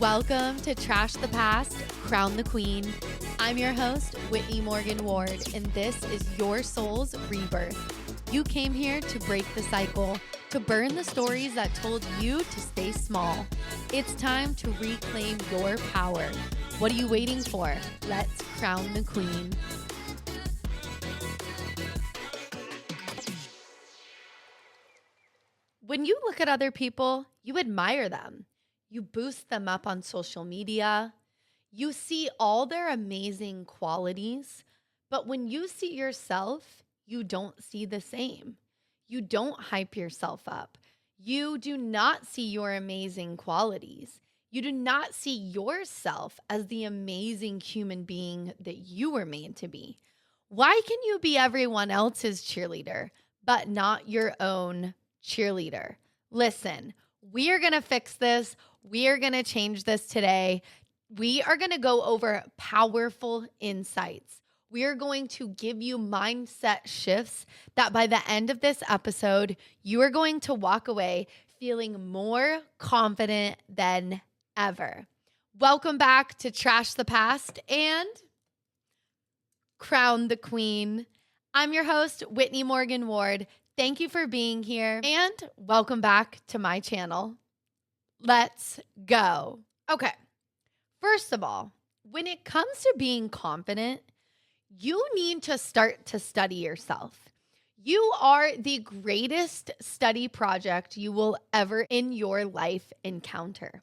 Welcome to Trash the Past, Crown the Queen. I'm your host, Whitney Morgan Ward, and this is your soul's rebirth. You came here to break the cycle, to burn the stories that told you to stay small. It's time to reclaim your power. What are you waiting for? Let's crown the queen. When you look at other people, you admire them. You boost them up on social media. You see all their amazing qualities. But when you see yourself, you don't see the same. You don't hype yourself up. You do not see your amazing qualities. You do not see yourself as the amazing human being that you were made to be. Why can you be everyone else's cheerleader, but not your own cheerleader? Listen, we are going to fix this. We are going to change this today. We are going to go over powerful insights. We are going to give you mindset shifts that by the end of this episode, you are going to walk away feeling more confident than ever. Welcome back to Trash the Past and Crown the Queen. I'm your host, Whitney Morgan Ward. Thank you for being here and welcome back to my channel. Let's go. Okay. First of all, when it comes to being confident, you need to start to study yourself. You are the greatest study project you will ever in your life encounter.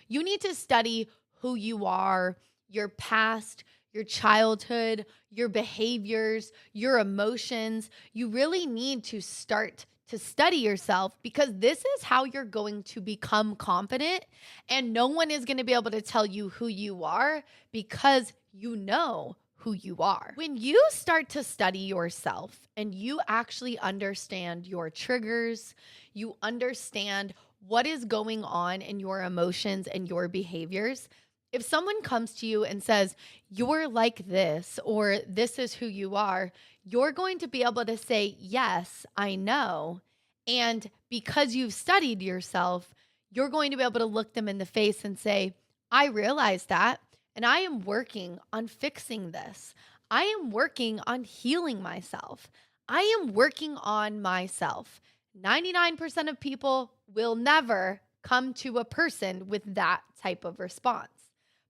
You need to study who you are, your past, your childhood, your behaviors, your emotions. You really need to start to study yourself because this is how you're going to become confident, and no one is going to be able to tell you who you are because you know who you are. When you start to study yourself and you actually understand your triggers, you understand what is going on in your emotions and your behaviors. If someone comes to you and says, you're like this, or this is who you are, you're going to be able to say, yes, I know. And because you've studied yourself, you're going to be able to look them in the face and say, I realize that, and I am working on fixing this. I am working on healing myself. I am working on myself. 99% of people will never come to a person with that type of response.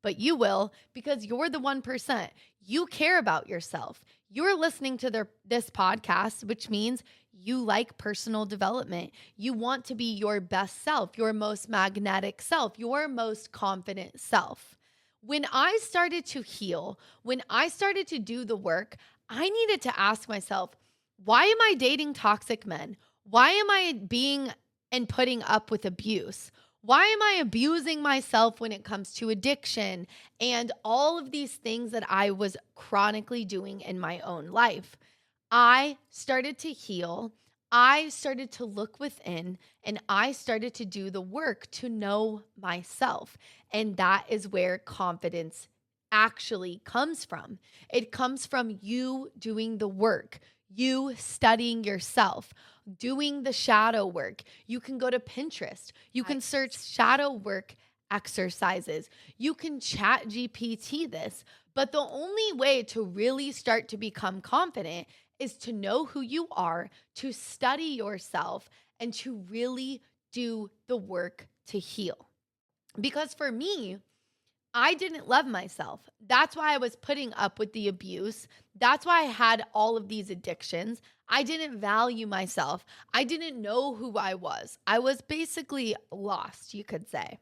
But you will, because you're the 1%. You care about yourself. You're listening to this podcast, which means you like personal development. You want to be your best self, your most magnetic self, your most confident self. When I started to heal, when I started to do the work, I needed to ask myself, why am I dating toxic men? Why am I being and putting up with abuse? Why am I abusing myself when it comes to addiction and all of these things that I was chronically doing in my own life? I started to heal. I started to look within, and I started to do the work to know myself. And that is where confidence actually comes from. It comes from you doing the work, you studying yourself, doing the shadow work. You can go to Pinterest. You can search shadow work exercises. You can chat GPT this. But the only way to really start to become confident is to know who you are, to study yourself, and to really do the work to heal. Because for me, I didn't love myself. That's why I was putting up with the abuse. That's why I had all of these addictions. I didn't value myself. I didn't know who I was. I was basically lost, you could say.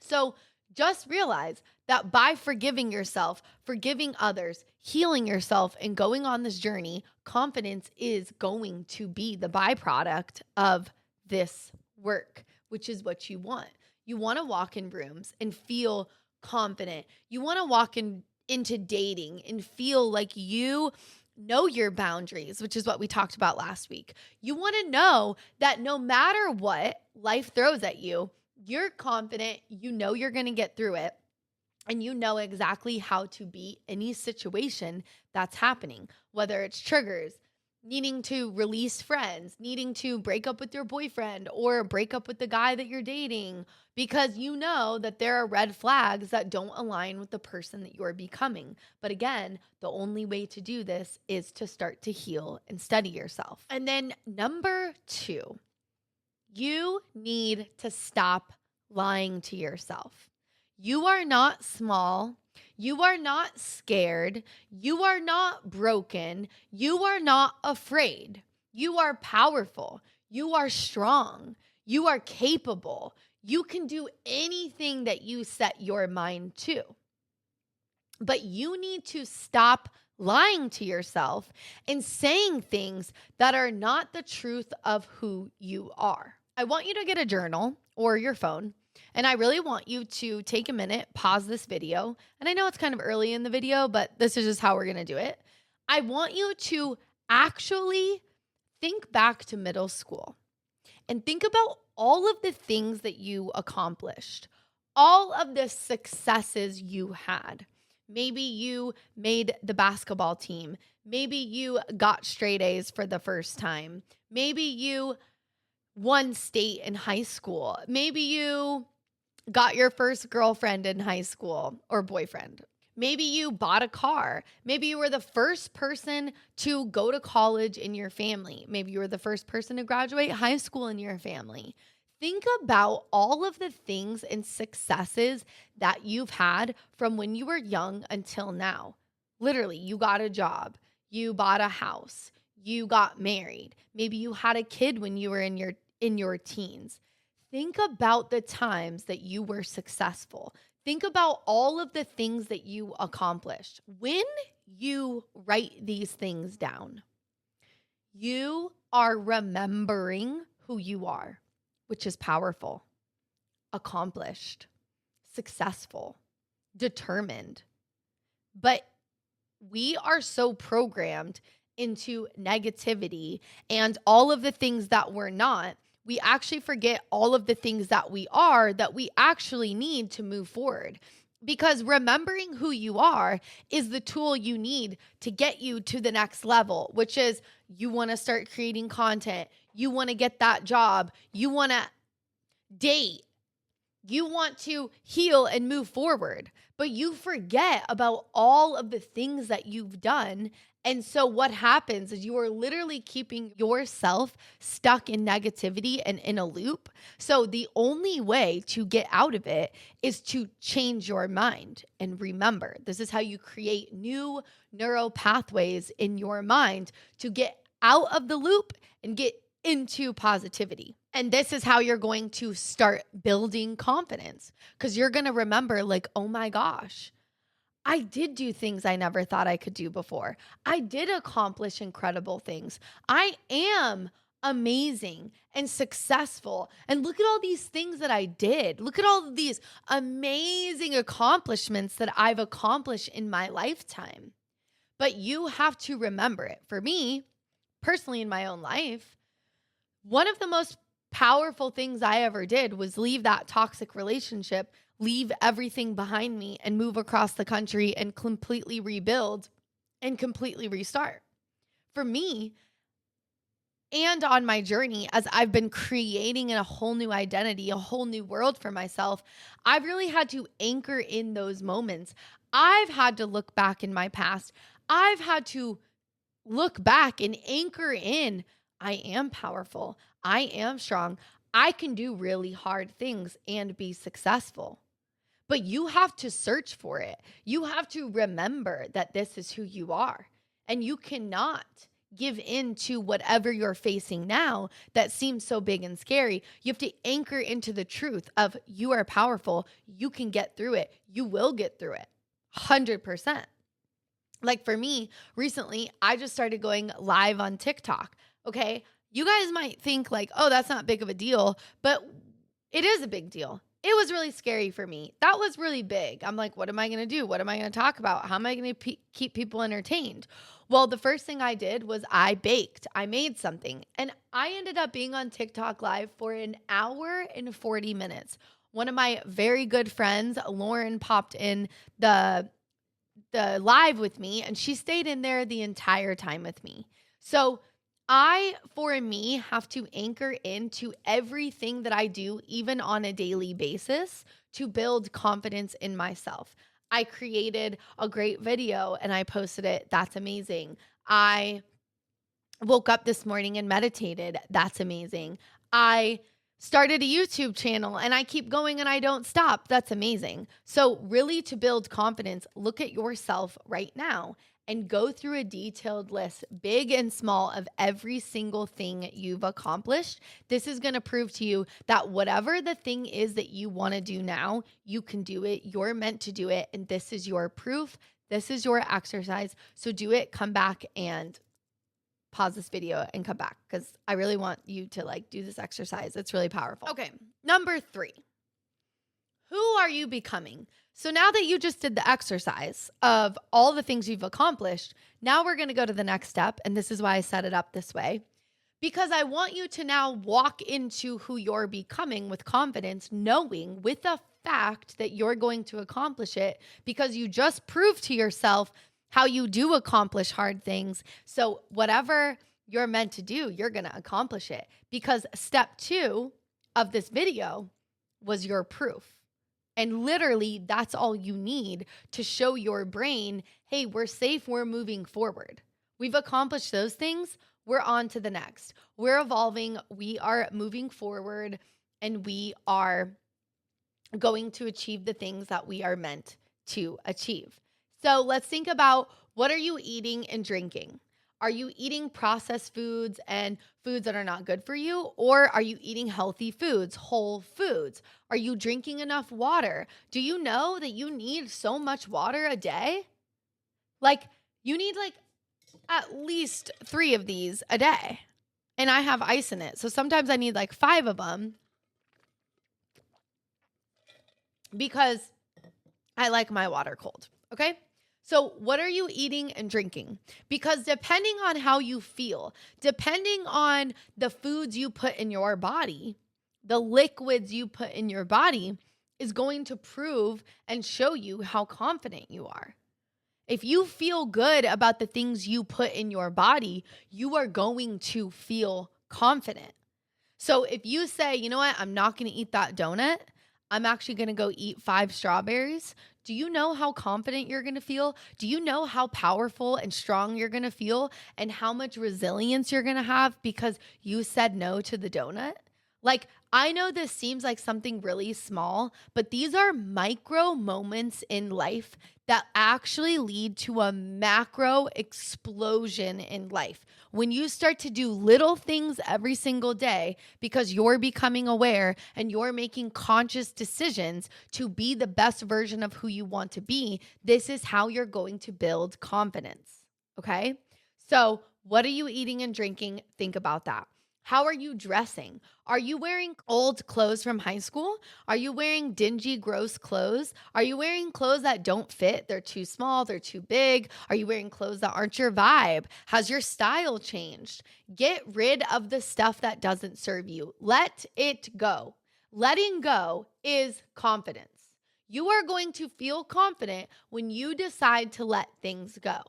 So just realize that by forgiving yourself, forgiving others, healing yourself, and going on this journey, confidence is going to be the byproduct of this work, which is what you want. You want to walk in rooms and feel confident. You want to walk into dating and feel like you know your boundaries, which is what we talked about last week. You want to know that no matter what life throws at you, you're confident, you know you're going to get through it, and you know exactly how to beat any situation that's happening, whether it's triggers, needing to release friends, needing to break up with your boyfriend or break up with the guy that you're dating because you know that there are red flags that don't align with the person that you're becoming. But again, the only way to do this is to start to heal and study yourself. And then number 2, you need to stop lying to yourself. You are not small. You are not scared. You are not broken. You are not afraid. You are powerful. You are strong. You are capable. You can do anything that you set your mind to. But you need to stop lying to yourself and saying things that are not the truth of who you are. I want you to get a journal or your phone, and I really want you to take a minute, pause this video. And I know it's kind of early in the video, but this is just how we're going to do it. I want you to actually think back to middle school and think about all of the things that you accomplished, all of the successes you had. Maybe you made the basketball team. Maybe you got straight A's for the first time. Maybe you won state in high school. Maybe you got your first girlfriend in high school or boyfriend. Maybe you bought a car. Maybe you were the first person to go to college in your family. Maybe you were the first person to graduate high school in your family. Think about all of the things and successes that you've had from when you were young until now. Literally, you got a job, you bought a house, you got married. Maybe you had a kid when you were in your teens. Think about the times that you were successful. Think about all of the things that you accomplished. When you write these things down, you are remembering who you are, which is powerful, accomplished, successful, determined. But we are so programmed into negativity and all of the things that we're not. We actually forget all of the things that we are that we actually need to move forward. Because remembering who you are is the tool you need to get you to the next level, which is you want to start creating content. You want to get that job. You want to date. You want to heal and move forward, but you forget about all of the things that you've done. And so what happens is you are literally keeping yourself stuck in negativity and in a loop. So the only way to get out of it is to change your mind. And remember, this is how you create new neural pathways in your mind to get out of the loop and get into positivity. And this is how you're going to start building confidence, because you're going to remember like, oh my gosh, I did do things I never thought I could do before. I did accomplish incredible things. I am amazing and successful. And look at all these things that I did. Look at all of these amazing accomplishments that I've accomplished in my lifetime. But you have to remember it. For me, personally in my own life, one of the most powerful things I ever did was leave that toxic relationship, leave everything behind me and move across the country and completely rebuild and completely restart. For me, and on my journey, as I've been creating a whole new identity, a whole new world for myself, I've really had to anchor in those moments. I've had to look back in my past. I've had to look back and anchor in, I am powerful. I am strong. I can do really hard things and be successful. But you have to search for it. You have to remember that this is who you are. And you cannot give in to whatever you're facing now that seems so big and scary. You have to anchor into the truth of you are powerful. You can get through it. You will get through it. 100%. Like for me, recently, I just started going live on TikTok. Okay. You guys might think like, oh, that's not big of a deal, but it is a big deal. It was really scary for me. That was really big. I'm like, what am I going to do? What am I going to talk about? How am I going to keep people entertained? Well, the first thing I did was I baked. I made something. And I ended up being on TikTok live for an hour and 40 minutes. One of my very good friends, Lauren, popped in the live with me, and she stayed in there the entire time with me. So for me, have to anchor into everything that I do, even on a daily basis, to build confidence in myself. I created a great video and I posted it. That's amazing. I woke up this morning and meditated. That's amazing. I started a YouTube channel and I keep going and I don't stop. That's amazing. So, really, to build confidence, look at yourself right now and go through a detailed list, big and small, of every single thing you've accomplished. This is going to prove to you that whatever the thing is that you want to do now, you can do it. You're meant to do it. And this is your proof. This is your exercise. So do it. Come back and pause this video and come back, because I really want you to do this exercise. It's really powerful. Okay. Number 3, who are you becoming? So now that you just did the exercise of all the things you've accomplished, now we're going to go to the next step. And this is why I set it up this way, because I want you to now walk into who you're becoming with confidence, knowing with the fact that you're going to accomplish it, because you just proved to yourself how you do accomplish hard things. So whatever you're meant to do, you're going to accomplish it, because step 2 of this video was your proof. And literally, that's all you need to show your brain, hey, we're safe, we're moving forward. We've accomplished those things, we're on to the next. We're evolving, we are moving forward, and we are going to achieve the things that we are meant to achieve. So let's think about, what are you eating and drinking? Are you eating processed foods and foods that are not good for you? Or are you eating healthy foods, whole foods? Are you drinking enough water? Do you know that you need so much water a day? You need at least 3 of these a day. And I have ice in it. So sometimes I need 5 of them, because I like my water cold. Okay? So what are you eating and drinking? Because depending on how you feel, depending on the foods you put in your body, the liquids you put in your body is going to prove and show you how confident you are. If you feel good about the things you put in your body, you are going to feel confident. So if you say, you know what, I'm not going to eat that donut, I'm actually going to go eat 5 strawberries. Do you know how confident you're going to feel? Do you know how powerful and strong you're going to feel, and how much resilience you're going to have because you said no to the donut? I know this seems like something really small, but these are micro moments in life that actually lead to a macro explosion in life. When you start to do little things every single day because you're becoming aware and you're making conscious decisions to be the best version of who you want to be, this is how you're going to build confidence. Okay? So, what are you eating and drinking? Think about that. How are you dressing? Are you wearing old clothes from high school? Are you wearing dingy, gross clothes? Are you wearing clothes that don't fit? They're too small, they're too big. Are you wearing clothes that aren't your vibe? Has your style changed? Get rid of the stuff that doesn't serve you. Let it go. Letting go is confidence. You are going to feel confident when you decide to let things go.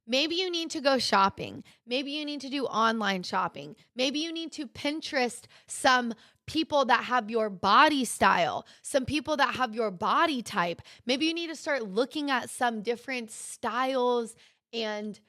Maybe you need to go shopping. Maybe you need to do online shopping. Maybe you need to Pinterest some people that have your body style, some people that have your body type. Maybe you need to start looking at some different styles and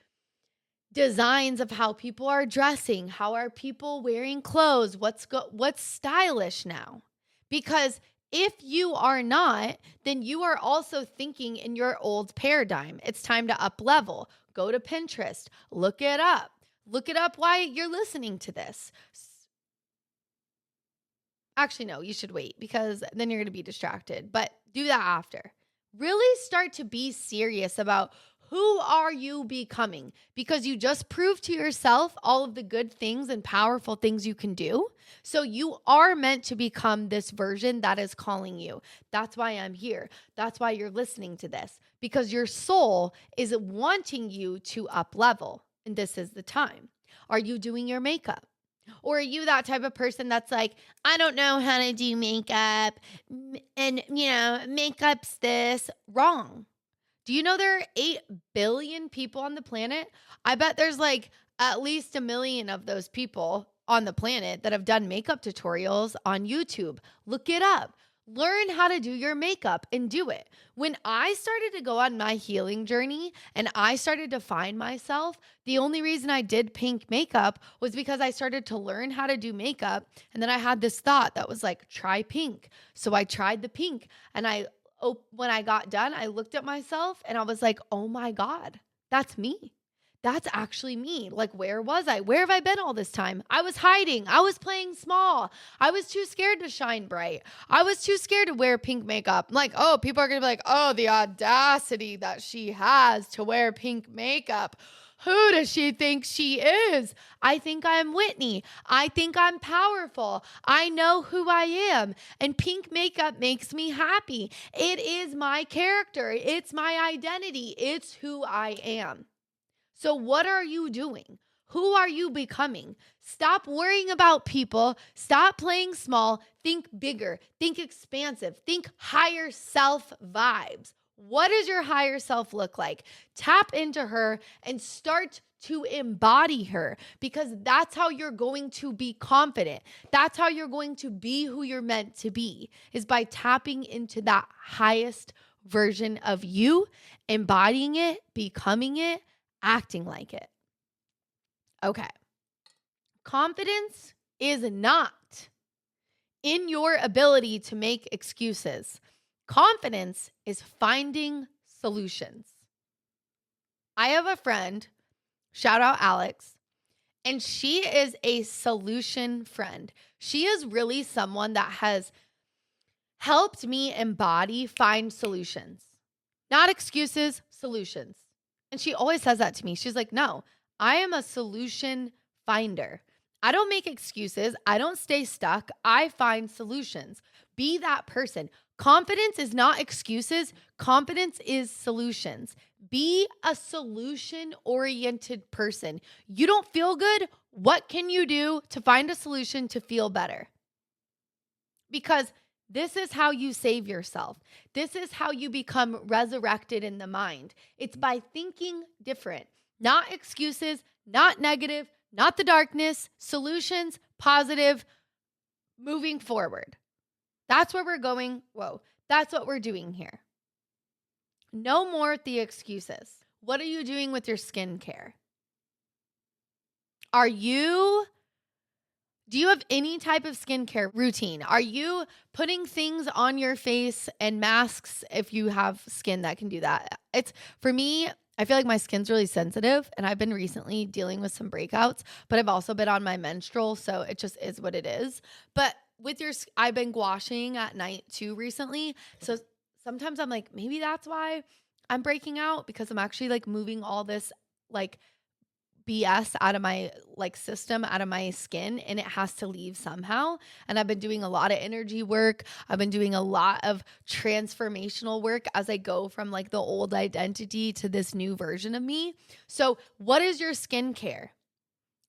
designs of how people are dressing. How are people wearing clothes? What's stylish now? Because if you are not, then you are also thinking in your old paradigm. It's time to up level. Go to Pinterest. Look it up. Look it up while you're listening to this. Actually, no, you should wait, because then you're going to be distracted. But do that after. Really start to be serious about who are you becoming, because you just proved to yourself all of the good things and powerful things you can do. So you are meant to become this version that is calling you. That's why I'm here. That's why you're listening to this, because your soul is wanting you to up level. And this is the time. Are you doing your makeup? Or are you that type of person that's like, I don't know how to do makeup, and makeup's this? Wrong. Do you know there are 8 billion people on the planet? I bet there's at least 1 million of those people on the planet that have done makeup tutorials on YouTube. Look it up. Learn how to do your makeup and do it. When I started to go on my healing journey and I started to find myself, the only reason I did pink makeup was because I started to learn how to do makeup. And then I had this thought that was like, try pink. So I tried the pink, and when I got done, I looked at myself and I was like, oh my God, that's me. That's actually me. Like, where was I? Where have I been all this time? I was hiding. I was playing small. I was too scared to shine bright. I was too scared to wear pink makeup. I'm like, oh, people are going to be like, oh, the audacity that she has to wear pink makeup. Who does she think she is? I think I'm Whitney. I think I'm powerful. I know who I am. And pink makeup makes me happy. It is my character. It's my identity. It's who I am. So what are you doing? Who are you becoming? Stop worrying about people. Stop playing small. Think bigger. Think expansive. Think higher self vibes. What does your higher self look like? Tap into her and start to embody her, because that's how you're going to be confident. That's how you're going to be who you're meant to be, is by tapping into that highest version of you, embodying it, becoming it, acting like it. Okay. Confidence is not in your ability to make excuses. Confidence is finding solutions. I have a friend, shout out Alex, and she is a solution friend. She is really someone that has helped me find solutions. Not excuses, solutions. And she always says that to me. She's like, no, I am a solution finder. I don't make excuses. I don't stay stuck. I find solutions. Be that person. Confidence is not excuses. Confidence is solutions. Be a solution-oriented person. You don't feel good? What can you do to find a solution to feel better? Because this is how you save yourself. This is how you become resurrected in the mind. It's by thinking different, not excuses, not negative, not the darkness, solutions, positive, moving forward. That's where we're going. Whoa, that's what we're doing here. No more the excuses. What are you doing with your skincare? Do you have any type of skincare routine? Are you putting things on your face and masks if you have skin that can do that? For me, I feel like my skin's really sensitive, and I've been recently dealing with some breakouts, but I've also been on my menstrual, so it just is what it is. But I've been gouaching at night too recently. So sometimes I'm like, maybe that's why I'm breaking out, because I'm actually like moving all this like BS out of my system, out of my skin, and it has to leave somehow. And I've been doing a lot of energy work. I've been doing a lot of transformational work as I go from like the old identity to this new version of me. So what is your skincare?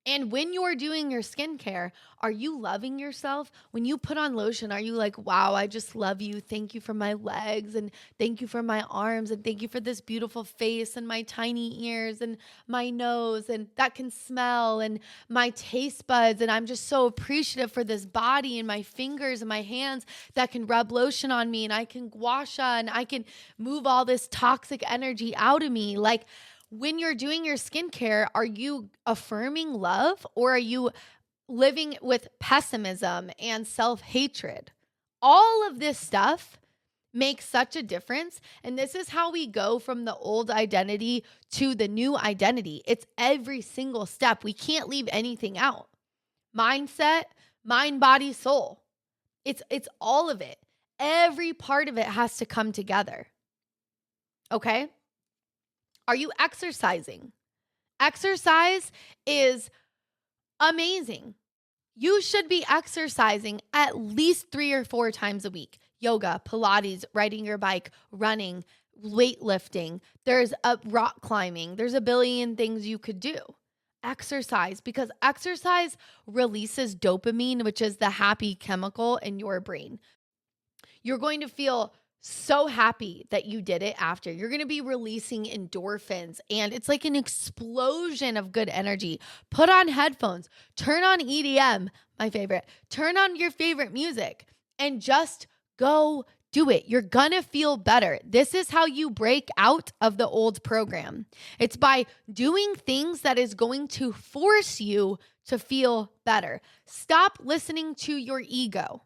And when you're doing your skincare, are you loving yourself? When you put on lotion, are you like, wow, I just love you. Thank you for my legs, and thank you for my arms, and thank you for this beautiful face and my tiny ears and my nose, and that can smell, and my taste buds. And I'm just so appreciative for this body and my fingers and my hands that can rub lotion on me, and I can gua sha, and I can move all this toxic energy out of me. Like, when you're doing your skincare, are you affirming love, or are you living with pessimism and self-hatred? All of this stuff makes such a difference. And this is how we go from the old identity to the new identity. It's every single step. We can't leave anything out. Mindset, mind, body, soul. It's all of it. Every part of it has to come together. Okay? Are you exercising? Exercise is amazing. You should be exercising at least 3 or 4 times a week. Yoga, Pilates, riding your bike, running, weightlifting. There's rock climbing. There's a billion things you could do. Exercise, because exercise releases dopamine, which is the happy chemical in your brain. You're going to feel so happy that you did it after. You're going to be releasing endorphins and it's like an explosion of good energy. Put on headphones, turn on EDM, my favorite, turn on your favorite music and just go do it. You're going to feel better. This is how you break out of the old program. It's by doing things that is going to force you to feel better. Stop listening to your ego.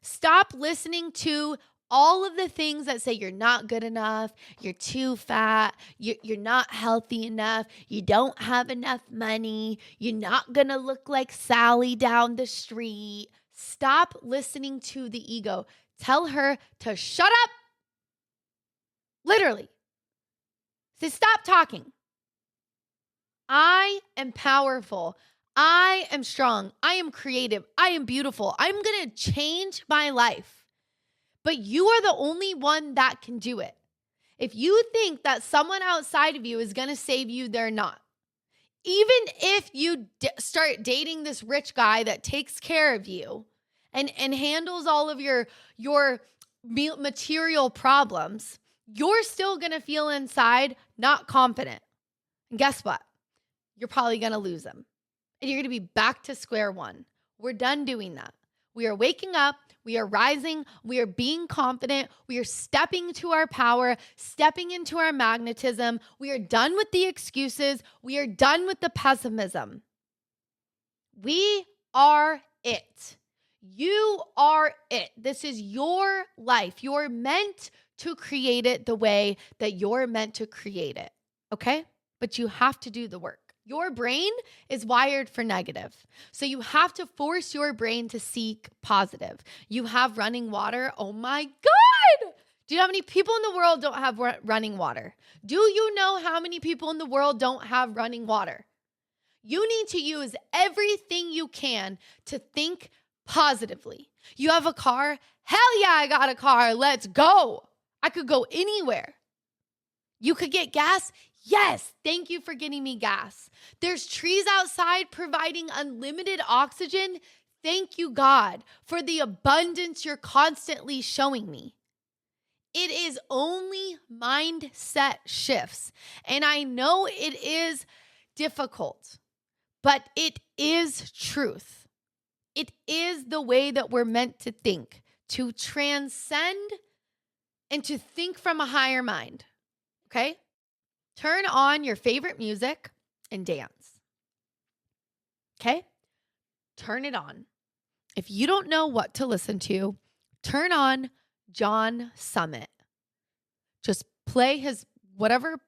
Stop listening to all of the things that say you're not good enough, you're too fat, you're not healthy enough, you don't have enough money, you're not going to look like Sally down the street. Stop listening to the ego. Tell her to shut up. Literally. Say, stop talking. I am powerful. I am strong. I am creative. I am beautiful. I'm going to change my life. But you are the only one that can do it. If you think that someone outside of you is going to save you, they're not. Even if you start dating this rich guy that takes care of you and handles all of your material problems, you're still going to feel inside not confident. And guess what? You're probably going to lose them. And you're going to be back to square one. We're done doing that. We are waking up. We are rising. We are being confident. We are stepping to our power, stepping into our magnetism. We are done with the excuses. We are done with the pessimism. We are it. You are it. This is your life. You're meant to create it the way that you're meant to create it. Okay? But you have to do the work. Your brain is wired for negative. So you have to force your brain to seek positive. You have running water. Oh my God. Do you know how many people in the world don't have running water? Do you know how many people in the world don't have running water? You need to use everything you can to think positively. You have a car? Hell yeah, I got a car. Let's go. I could go anywhere. You could get gas? Yes, thank you for getting me gas. There's trees outside providing unlimited oxygen. Thank you, God, for the abundance you're constantly showing me. It is only mindset shifts. And I know it is difficult, but it is truth. It is the way that we're meant to think, to transcend and to think from a higher mind. Okay? Turn on your favorite music and dance. Okay? Turn it on. If you don't know what to listen to, turn on John Summit. Just play his whatever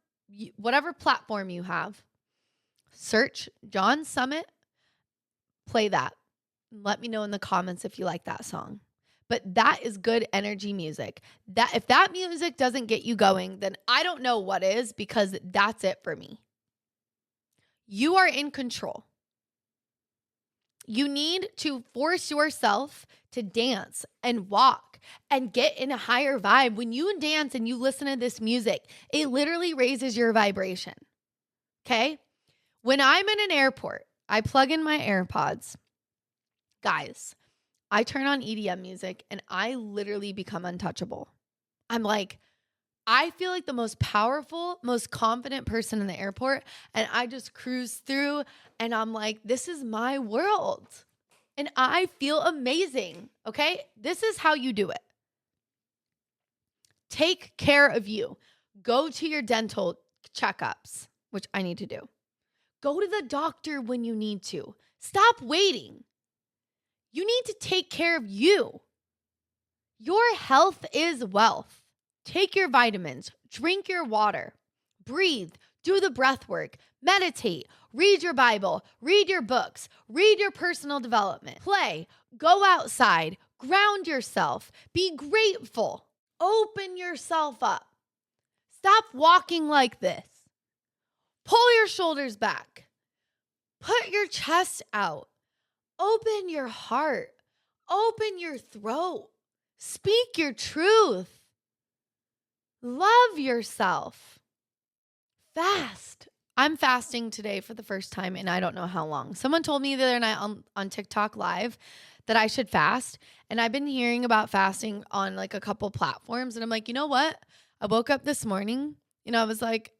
platform you have. Search John Summit. Play that. Let me know in the comments if you like that song. But that is good energy music. That if that music doesn't get you going, then I don't know what is, because that's it for me. You are in control. You need to force yourself to dance and walk and get in a higher vibe. When you dance and you listen to this music, it literally raises your vibration. Okay? When I'm in an airport, I plug in my AirPods. Guys, I turn on EDM music and I literally become untouchable. I'm like, I feel like the most powerful, most confident person in the airport, and I just cruise through and I'm like, this is my world. And I feel amazing, okay? This is how you do it. Take care of you. Go to your dental checkups, which I need to do. Go to the doctor when you need to. Stop waiting. You need to take care of you. Your health is wealth. Take your vitamins, drink your water, breathe, do the breath work, meditate, read your Bible, read your books, read your personal development, play, go outside, ground yourself, be grateful, open yourself up. Stop walking like this. Pull your shoulders back. Put your chest out. Open your heart. Open your throat. Speak your truth. Love yourself. Fast. I'm fasting today for the first time and I don't know how long. Someone told me the other night on TikTok Live that I should fast. And I've been hearing about fasting on like a couple platforms. And I'm like, you know what? I woke up this morning and I was like,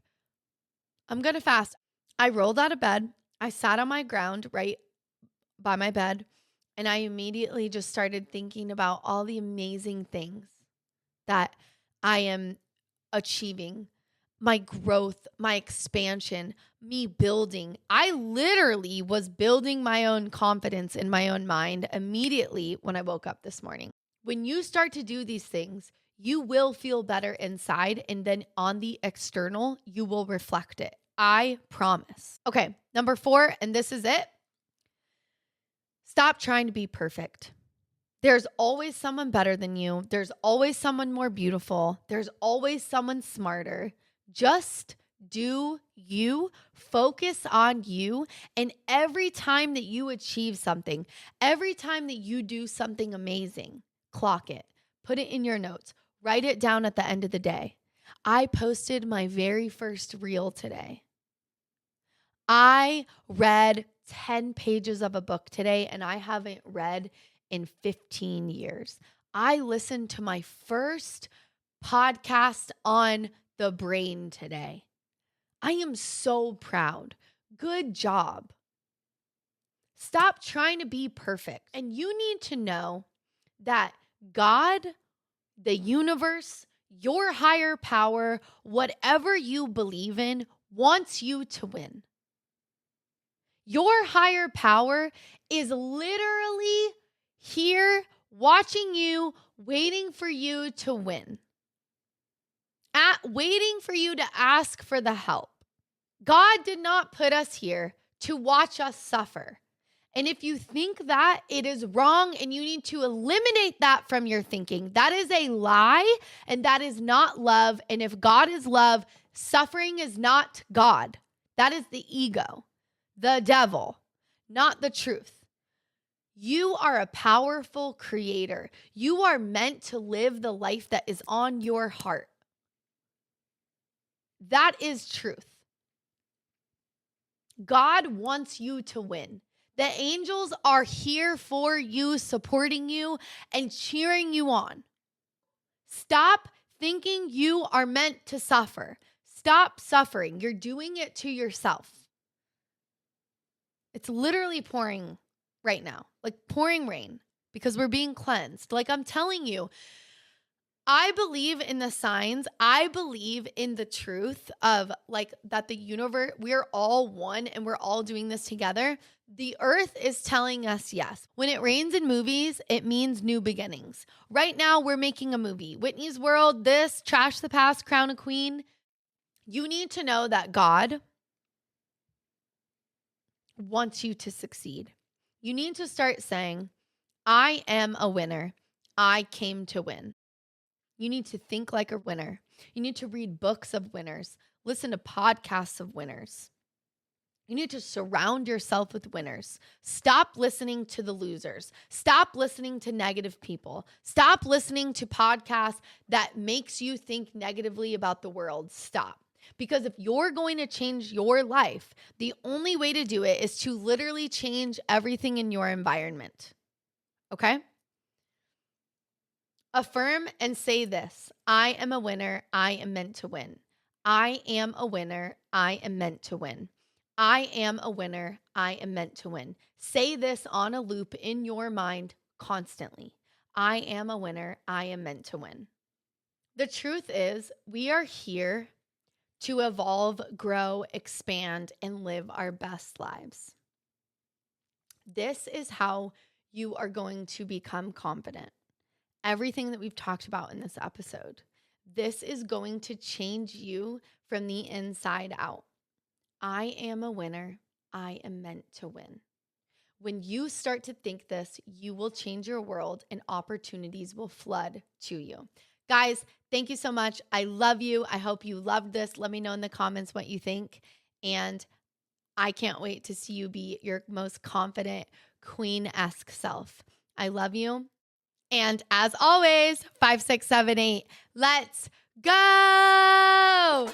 I'm going to fast. I rolled out of bed. I sat on my ground right by my bed. And I immediately just started thinking about all the amazing things that I am achieving, my growth, my expansion, me building. I literally was building my own confidence in my own mind immediately when I woke up this morning. When you start to do these things, you will feel better inside, and then on the external, you will reflect it. I promise. Okay, number 4, and this is it. Stop trying to be perfect. There's always someone better than you. There's always someone more beautiful. There's always someone smarter. Just do you, focus on you, and every time that you achieve something, every time that you do something amazing, clock it, put it in your notes, write it down at the end of the day. I posted my very first reel today. I read 10 pages of a book today, and I haven't read in 15 years. I listened to my first podcast on the brain today. I am so proud. Good job. Stop trying to be perfect. And you need to know that God, the universe, your higher power, whatever you believe in, wants you to win. Your higher power is literally here watching you, waiting for you to win. Waiting for you to ask for the help. God did not put us here to watch us suffer. And if you think that, it is wrong, and you need to eliminate that from your thinking. That is a lie, and that is not love. And if God is love, suffering is not God. That is the ego, the devil, not the truth. You are a powerful creator. You are meant to live the life that is on your heart. That is truth. God wants you to win. The angels are here for you, supporting you and cheering you on. Stop thinking you are meant to suffer. Stop suffering. You're doing it to yourself. It's literally pouring right now, like pouring rain, because we're being cleansed. Like I'm telling you, I believe in the signs. I believe in the truth of like that the universe, we're all one and we're all doing this together. The earth is telling us yes. When it rains in movies, it means new beginnings. Right now, we're making a movie. Whitney's World, this, Trash the Past, Crown a Queen. You need to know that God wants you to succeed. You need to start saying, I am a winner. I came to win. You need to think like a winner. You need to read books of winners, listen to podcasts of winners. You need to surround yourself with winners. Stop listening to the losers. Stop listening to negative people. Stop listening to podcasts that makes you think negatively about the world. Stop. Because if you're going to change your life, the only way to do it is to literally change everything in your environment. Okay? Affirm and say this. I am a winner. I am meant to win. I am a winner. I am meant to win. I am a winner. I am meant to win. Say this on a loop in your mind constantly. I am a winner. I am meant to win. The truth is, we are here to evolve, grow, expand, and live our best lives. This is how you are going to become confident. Everything that we've talked about in this episode, this is going to change you from the inside out. I am a winner. I am meant to win. When you start to think this, you will change your world and opportunities will flood to you. Guys, thank you so much. I love you. I hope you loved this. Let me know in the comments what you think. And I can't wait to see you be your most confident, queen-esque self. I love you. And as always, 5, 6, 7, 8, let's go.